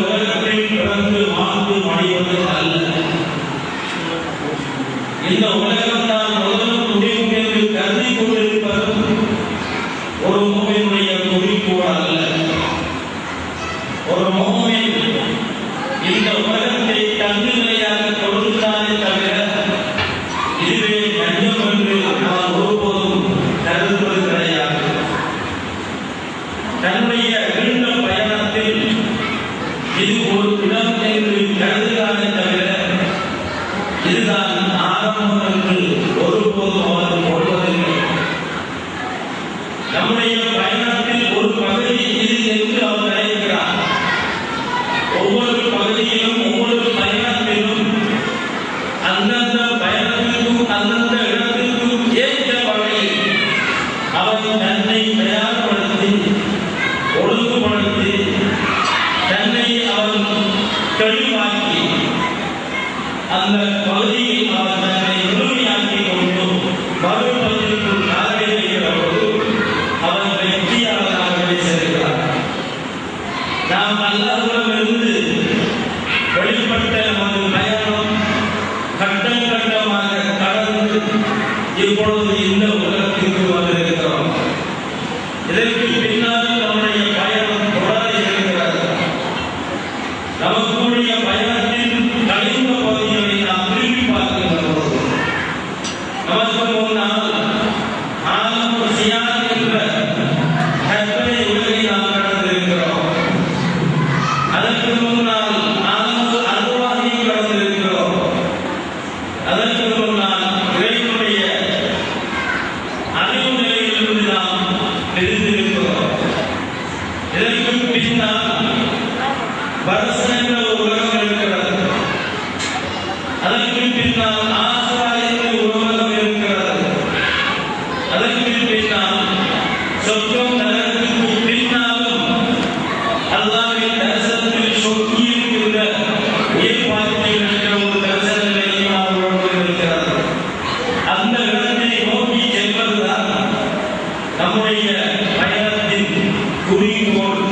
உலகத்தில் பிறந்து வாழ்ந்து மடிவது அல்ல. இந்த உலகம் தான் முதலும் முடிவும் என்று கருதி கொண்டிருப்பதும் ஒரு முகமையுடைய குறிக்கோள் அல்ல. ஒரு முகமை இந்த உலகத்தை தன்னிலையாக கொடுத்தாலே தவிர இதுவே நஞ்சம் என்று நான் ஒருபோதும் கருதுவது கிடையாது. தன்னுடைய நீண்ட பயணத்தில் இது ஒரு இடம் என்று கருதுகிறானே தவிர இதுதான் ஆரம்பம் என்று ஒருபோதும் அவர் கொள்வதில்லை. நம்முடைய பயணத்தில் ஒரு பகுதி இது என்று அவர் நினைக்கிறார். ஒவ்வொரு பகுதியிலும் ஒவ்வொரு பயணத்திலும் அந்தந்த பயணத்திற்கும் அந்தந்த இடத்திற்கும் ஏற்ற வகையில் அவர் தன்னை தயார்படுத்தி ஒழுங்குபடுத்தி தன்னை அவர் தெளிவாக்கி அந்த பகுதியில் அவர் தன்னை முழுமையாக்கி கொண்டு மறுபகுதிக்குள் காலை வைக்கிற போது அவர் வெற்றியாளராகவே செல்கிறார். நாம் அல்லாஹ்விடமிருந்து வெளிப்பட்ட நமது பயணம் கட்டம் கட்டமாக கடந்து இப்பொழுது இந்த உலகத்திற்கு வந்திருக்கிறோம். இதற்கு பின்னால் நம்முடைய பயணம் தொடர இருக்கிறது. நமக்குரிய பயணத்தின் கழிந்த பகுதிகளை நாம் திரும்பி பார்க்கின்றோம். நமக்கு முன்னால் ஆலம் சியான் என்ற கற்பனை உலகை நாம் கடந்திருக்கிறோம். அதற்கு முன்னால் ஆலம் அருவாகை கடந்திருக்கிறோம். அதற்கு முன்னால் இறைவனுடைய அறிவு நிலையிலிருந்து நாம் பிரிந்திருக்கிறோம். இதற்கு பின்னால் வருஷம் என்ற ஒரு உலகம் இருக்கிறது. அதற்கு பின்னால் ஆசா என்ற ஒரு உலகம் இருக்கிறது. அதற்கு பின்னால் சொர்க்கம் நரகத்திற்கு பின்னாலும் அல்லாஹ்வின் தரிசனத்தில் சொக்கி இருக்கின்ற உயிர்ப்பாய்மை என்ற ஒரு தரிசன நிலையும் அவர்களுக்கு இருக்கிறது. அந்த இடத்தை நோக்கி செல்வதுதான் நம்முடைய பயணத்தின் குறிக்கோள்.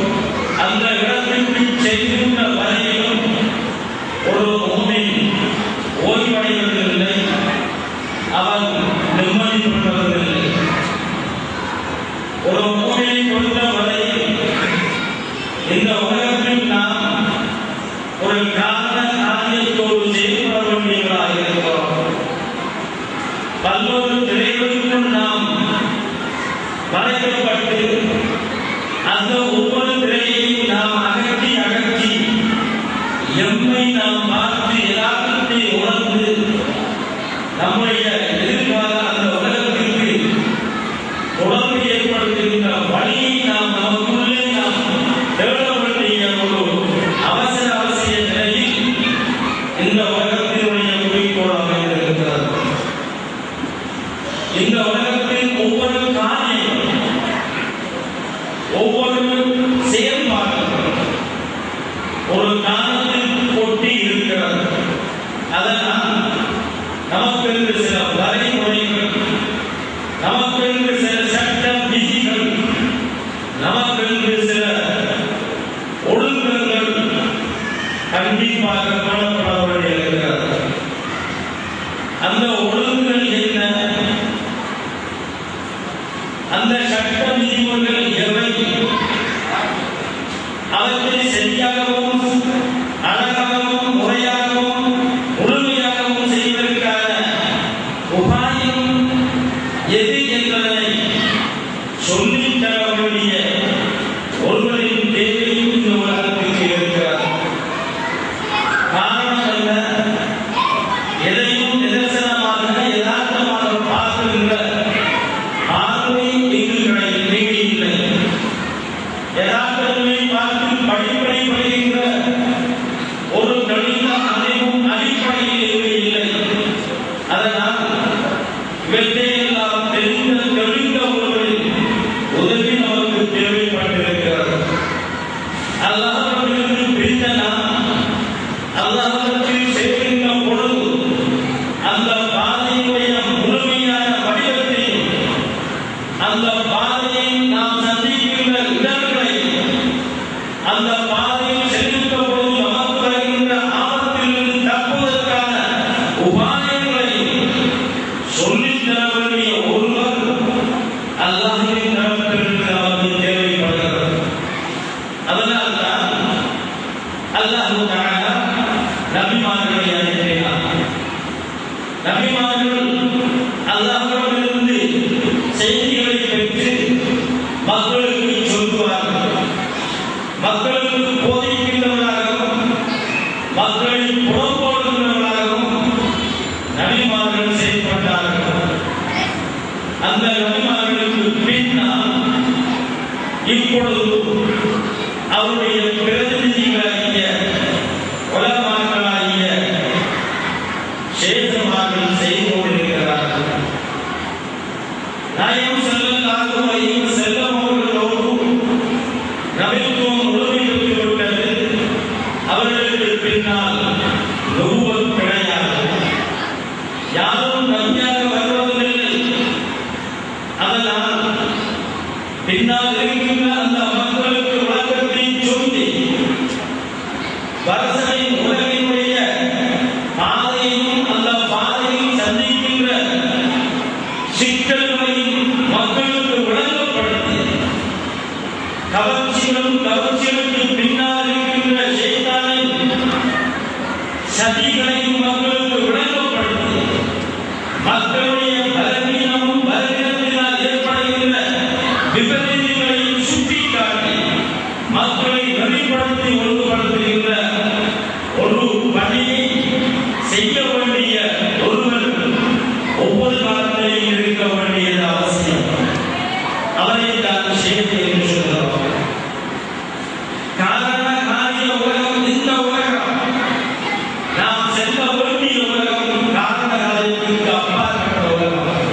அந்த இடத்திற்கு செல்கின்ற வரையிலும் ஒரு உண்மை ஓய்வடைவதில்லை, அவன் நிம்மதி கொண்டவதில்லை. ஒரு உண்மையை கொண்ட வரையில் இந்த உலகத்தில் நாம் ஒரு காரண காரியத்தோடு செயல்பட வேண்டியவர்களாக இருக்கிறோம். பல்வேறு திரைகளுக்கும் நாம் வரையப்பட்டு அந்த ஒவ்வொரு திரையையும் நாம் அகற்றி அகற்றி எம்மை நாம் பார்த்து யதார்த்தத்தை உணர்ந்து நம்முடைய எதிர்கால அந்த உலகத்திற்கு தொடர்பு ஏற்படுத்துகின்ற வழியை நாம் நமக்குள்ளே நாம் தேட வேண்டிய ஒரு அவசிய நிலையில் இந்த உலகத்தினுடைய குறிக்கோளாக இருக்கிறது. இந்த உலகத்தின் ஒவ்வொரு காரியங்களும் ஒவ்வொரு செயல்பாடுகளும் ஒரு காலத்தில் ஒட்டி இருக்கிறது. அதனால் நமக்கு சில வரைமுறைகள், நமக்கு சில சட்ட விதிகள், நமக்கு சில ஒழுங்குகள் கண்டிப்பாக காணப்பட வேண்டியிருக்கிறது. அந்த ஒழுங்குகள் என்ன? அந்த சட்ட விதிமுறைகள் எவை? அவற்றை சரியாகவும் அழகாகவும் முறையாகவும் முழுமையாகவும் செய்வதற்கான உபாயம் எது என்பதனை சொல்லித் தர வேண்டிய ஒருவரின் தேவையும் இந்த உலகத்திற்கு இருக்கிறது. காரணம் என்ன? எதையும் நிதர்சனமாக யதார்த்தமாக பார்க்கின்ற பார்வை இங்கு இல்லை. யதார்த்தத்தை பார்த்து படிப்படை படுகின்ற ஒரு தெளிந்த அறிவும் அடிப்படையில் இல்லை. அதனால் இவற்றையெல்லாம் தெளிந்த ஒருவரின் உதவி நமக்கு தேவைப்பட்டிருக்கிறது. அல்லாஹ்விற்கு பிரிந்த நாம் அல்லாஹ்விற்கு சேர்க்கின்ற பொழுது அந்த பாதையுடைய முழுமையான வடிவத்தையும் அந்த பாதையை நாம் சந்திக்கின்ற இடங்களை அந்த பாதையில் செல்கின்ற பொழுது தஆலா நபிமார்களை அனுப்பினார். நபிமார்கள் அல்லாஹ்விடமிருந்து செய்திகளை பெற்று மக்களுக்கு சொல்லுவார்கள். மக்களுக்கு போதிக்கின்றவர்களாகவும் மக்களை புறம்போடுகிறவர்களாகவும் நபிமார்கள் செயல்பட்டார்கள். அந்த நபிமார்களுக்கு பின்னால் இப்பொழுது அவருடைய பிரதிநிதிகளாகிய உலமாக்களாகிய சேஷமார்கள் செய்து கொண்டிருக்கிறார்கள். நாயகம் ஸல்லல்லாஹு அலைஹி வஸல்லம் அவர்களோடு நபித்துவம் முழுமை பெற்றுவிட்டது. அவர்களுக்கு பின்னால் நுபுவத் கிடையாது. யாரும் நபியாக வருவதில்லை. அதனால் பின்னால் இருக்கின்ற அந்த மக்களுக்கு விளக்கத்தை சொல்லி வரசனின் உலகினுடைய பாதையும் அந்த பாதையில் சந்திக்கின்ற சிக்கல்களையும் மக்களுக்கு விளங்கப்படுத்தி கவர்ச்சிகளுக்கு பின்னால் இருக்கின்ற ஷைத்தானின் சதிகளையும் மக்களுக்கு விளங்கப்படுத்தி மக்களுடைய பலவீனமும் பலவீனத்தினால் ஏற்படுகின்ற விபரீதங்களையும் சுட்டிக்காட்டி மக்களை நெறிப்படுத்தி ஒழுங்குபடுத்துகின்ற ஒரு பணியை செய்ய வேண்டிய ஒருவர் ஒவ்வொரு காலத்திலையும் இருக்க வேண்டியது அவசியம். அவரை தான் ஷேக் என்று சொல்கிறோம். காரண காரிய உலகம் இந்த உலகம் நாம் செல்ல வேண்டிய உலகம் காரண காரியத்திற்கு அப்பாற்பட்ட உலகம்.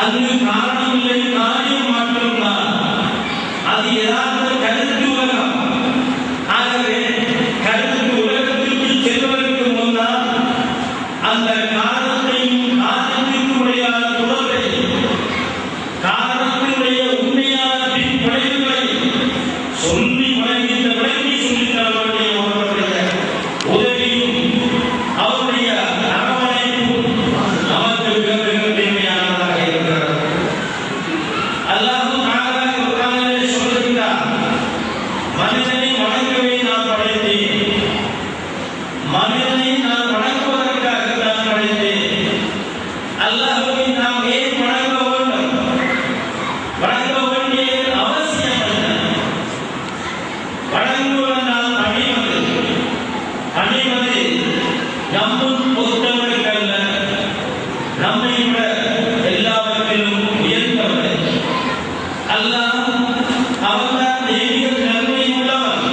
அங்கு காரணமில்லை, காரியம் மாற்றம்தான். அது ஏதாவது கருத்து உலகம். ஆகவே கருத்து உலகத்திற்கு செல்வதற்கு முன்னால் அந்த காரணத்தையும் காரணத்திற்கு உடையான தொடர்பை, காரணத்தினுடைய உண்மையான பின்விளைவுகளை சொல்லி விளங்கி சொல்லித்தர வேண்டிய ஒருவருடைய உதவியும் அவருடைய அரவணைப்பும் நமக்கு மிக தேவையானதாக இருக்கிறது. அல்லாஹ் தஆலா குர்ஆனிலே சொல்கிறார், மனிதனை வணங்கவே நான் படைத்தேன். மனிதனை நான் வணங்குவதற்காக நான் படைத்தேன். அல்லாஹ்வை நாம் ஏன் வணங்க வேண்டும்? வணங்க வேண்டிய அவசியம் என்ன? வணங்குவதனால் அணிவது நம்மும் பொறுத்தவர்களல்ல, நம்மை விட எல்லாவற்றிலும் உயர்ந்தவர். அல்லாஹ் அவன்தான் தெய்வீக தன்மை உள்ளவன்.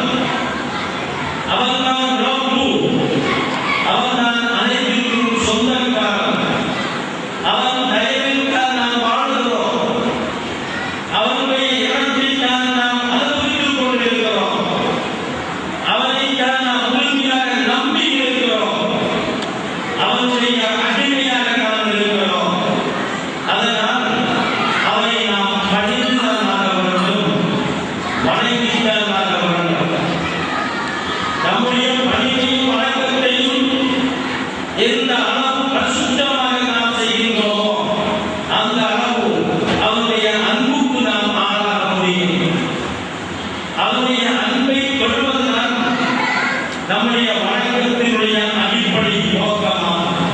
அவன்தான் ரப்பு. அவன்தான் அனைத்திற்கும் சொந்தக்காரன். அவன் தயவில் தான் நாம் வாழ்கிறோம். அவனுடைய இடத்தை தான் நாம் அனுபவித்துக் கொண்டிருக்கிறோம். அவனை தான் நாம் முழுமையாக நம்பி இருக்கிறோம். அவனுடைய அடிமையாக நாம் இருக்கிறோம். அதனால் அவனை நாம் பணிந்துதான் வேண்டும், வணங்கித்தான் வேண்டும். நம்முடைய பணியையும் வணக்கத்தையும் எந்த அளவு பரிசுத்தமாக நாம் செய்கின்றோமோ அந்த அளவு அவனுடைய அன்புக்கு நாம் ஆளாக முடியும். அவனுடைய அன்பை பெறுவதுதான் நம்முடைய வணக்கத்தினுடைய அடிப்படை நோக்கமாகும்.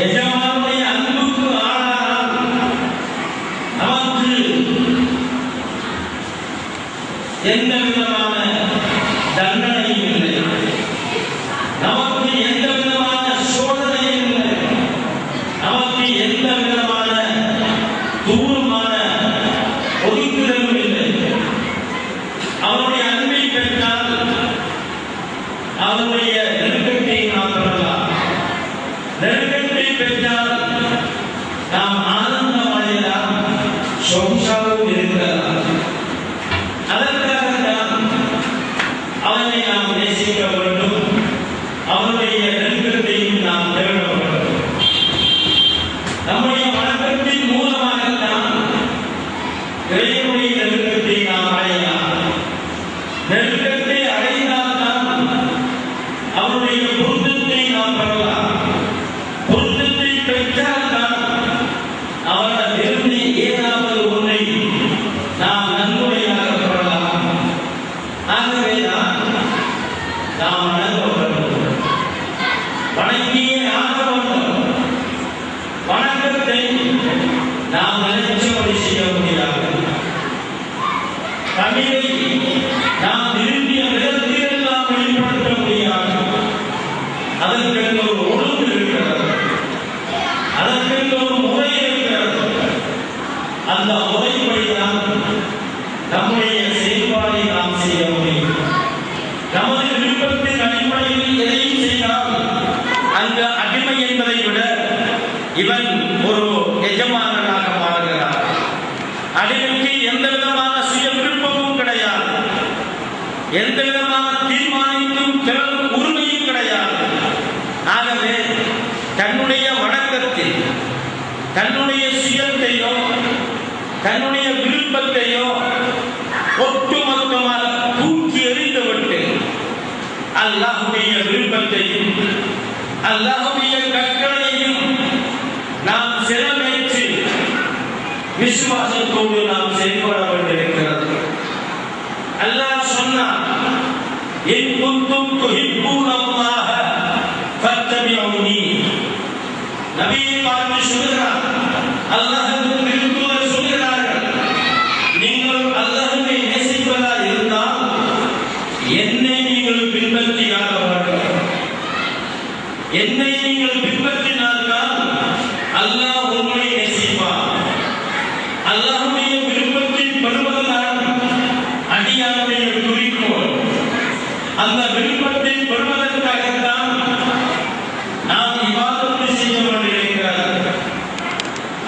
எஜமானுடைய அன்புக்கு ஆளானால் நமக்கு எந்த விதமான தண்டனையும் இல்லை. நமக்கு எந்த விதமான சோதனையும் இல்லை. நமக்கு எந்த விதமான தூரமான ஒதுக்குதலும் இல்லை. அவனுடைய அன்பை பெற்றால் அவனுடைய நெருக்கத்தை நாம் பெறலாம். நெருக்கத்தை பெற்றால் நாம் ஆனந்தம் அடையலாம், சோஷாவும் இருக்கலாம். அதற்காகத்தான் அவனை நாம் நேசிக்க வேண்டும். அவனுடைய நெருக்கத்தையும் நாம் தேட வேண்டும். நம்முடைய வணக்கத்தின் மூலமாகத்தான் இறைவனுடைய நெருக்கத்தை நாம் அடையலாம். நெருக்கத்தை அடைந்தால்தான் அவனுடைய பொருத்தத்தை நாம் பெறலாம். பொருத்தத்தை பெற்றால்தான் அவரிடமிருந்து ஏதாவது ஒன்றை நாம் நன்கொடையாக பெறலாம். ஆகவேதான் நாம் வணங்க வேண்டும், வணங்கியே ஆக வேண்டும். வணக்கத்தை நாம் நினைச்சபடி செய்ய முடியாது. தமிழை நாம் விரும்பிய விதத்தில் எல்லாம் வெளிப்படுத்த முடியாது. அதற்கென்று ஒரு ஒழுங்கு இருக்கிறது, அதற்கென்று ஒரு முறை இருக்கிறது. அந்த முறைப்படிதான் நம்முடைய செயல்பாடை நாம் செய்ய முடியும். நமது விருப்பத்தின் அடிப்படையில் எதையும் செய்தால் அந்த அடிமை என்பதை விட இவன் ஒரு எஜமானனாக மாறுகிறார். அடிமைக்கு எந்த விதமான சுய விருப்பமும் கிடையாது, எந்த விதமான தீர்மானிக்கும் உரிமையும் கிடையாது. ஆகவே தன்னுடைய வணக்கத்தில் தன்னுடைய சுயத்தையோ தன்னுடைய விருப்பத்தையோ ஒட்டுமொத்தமாக தூக்கி எறிந்துவிட்டு அல்லாஹ்வுடைய விருப்பத்தையும் அல்லாஹ்வுடைய கட்டளையையும் நாம் சிறமேற்று விசுவாசத்தோடு நாம் செயல்பட வேண்டியிருக்கிறது. அல்லாஹ் சொன்னார், இன் குன்தும் துஹிப்பூனல்லாஹ ஃபத்தபிஊனி. நபியை பார்த்து சொல்கிறார், அல்லாஹ்வின் தூதர் சொல்கிறார்கள், நீங்கள் அல்லாஹ்வை நேசிப்பதாக இருந்தால் என்னை நீங்கள் பின்பற்றியாக வேண்டும். என்னை நீங்கள் பின்பற்றினால்தான் அல்லாஹ் உங்களை நேசிப்பார். அல்லாஹ்வுடைய விருப்பத்தின் பெறுவதுதான் அடியானுடைய குறிக்கோள். அந்த விருப்பத்தின் பெறுவதற்காகத்தான் நாம் இபாதத்து செய்ய வேண்டியிருக்கிறது.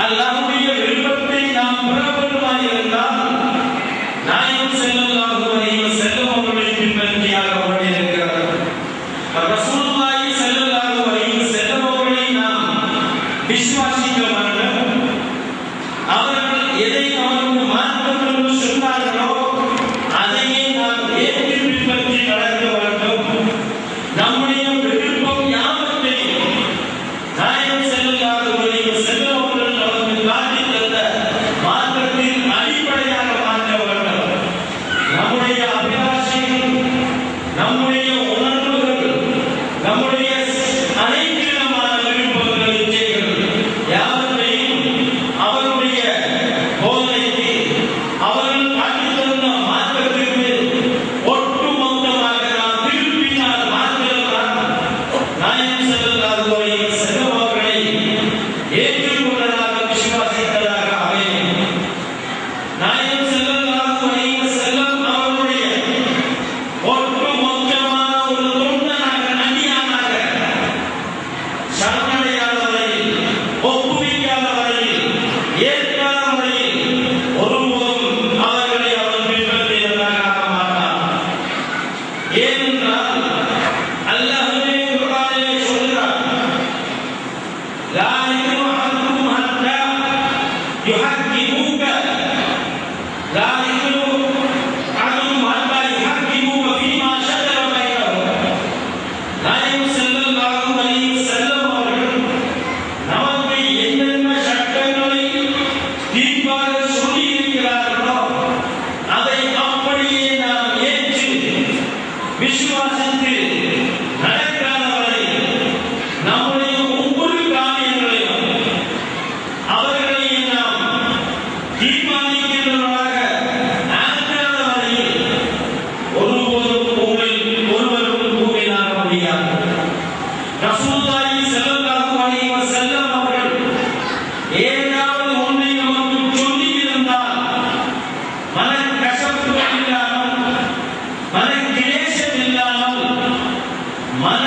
அல்லாஹ்வுடைய விருப்பத்தை நாம் பெற வேண்டுமாய் இருந்தால் நாயகம் ஸல்லல்லாஹு அலைஹி வஸல்லம் அவர்களை பின்பற்றியாக வேண்டியிருக்கிறது. ரசூலுல்லாஹி ஸல்லல்லாஹு அலைஹி வஸல்லம் அவர்களை நாம் விசுவாசிக்க வேண்டும். அவர்கள் எதை நமக்கு மார்க்கம் என்று சொன்னார்களோ அதையே நாம் ஏற்று பின்பற்றி நடக்க வேண்டும். நம்முடைய விருப்பம் யாவற்றையும் நாயகம் ஸல்லல்லாஹு அலைஹி வஸல்லம் அவர்கள் நமக்கு காட்டித் தந்த மார்க்கத்தின் அடிப்படையாக மாற்ற வேண்டும். நம்முடைய அபிலாஷைகள், நம்முடைய உணர்வுகள், நம்முடைய அனைத்து விதமான விருப்பங்கள், இச்சைகள் யாவற்றையும் அவருடைய போதனைக்கு, அவர்கள் காட்டித் தந்த மார்க்கத்திற்கு ஒட்டுமொத்தமாக நாம் திருப்பினால் மாத்திரம்தான் நாயகம் ஸல்லல்லாஹு அலைஹி வஸல்லம் அவர்களை ஏற்றுக்கொண்டதாக விசுவாசித்ததாக அமையும். நாயகம் ஸல்லல்லாஹு அலைஹி வஸல்லம் அவர்களுடைய ஒட்டுமொத்தமான ஒரு தொண்டனாக, நபியானாக சரணடையாத வரையில், ஒப்புவிக்காத வரையில், ஏற்காத வரையில் ஒருபோதும் அவர்களை அவர் பின்பற்றியதாக ஆக மாட்டார். ஏனென்றால் அல்லாஹ்வே குர்ஆனிலே சொல்கிறார், லா யுஹக்கும் ஹத்தா யுஹக்கிமுக, லா யுஹக்கும் ஹத்தா யுஹக்கிமுக ஃபீமா ஷஜர பைனஹும். நாயகம் ஸல்லல்லாஹு அலைஹி வஸல்லம் அவர்கள் நமக்கு என்னென்ன சட்டங்களை தீர்ப்பாக சொல்லி இருக்கிறார்களோ அதை அப்படியே நாம் ஏற்று விசுவாசித்து நடக்காத வரை நம்முடைய ஒவ்வொரு காரியங்களையும் அவர்களை நாம் தீர்மானிக்கின்றவர்களாக ஆக்காத வரையில் ஒருபோதும் உங்களில் ஒருவரும் பூமியிலாக முடியாது. ரசூலுல்லாஹி ஸல்லல்லாஹு அலைஹி வஸல்லம் அவர்கள் ஏதாவது ஒன்றை நமக்கு சொல்லி இருந்தால் மனக்கசப்பு இல்லாமல், மனக்கிலேசம் இல்லாமல், மன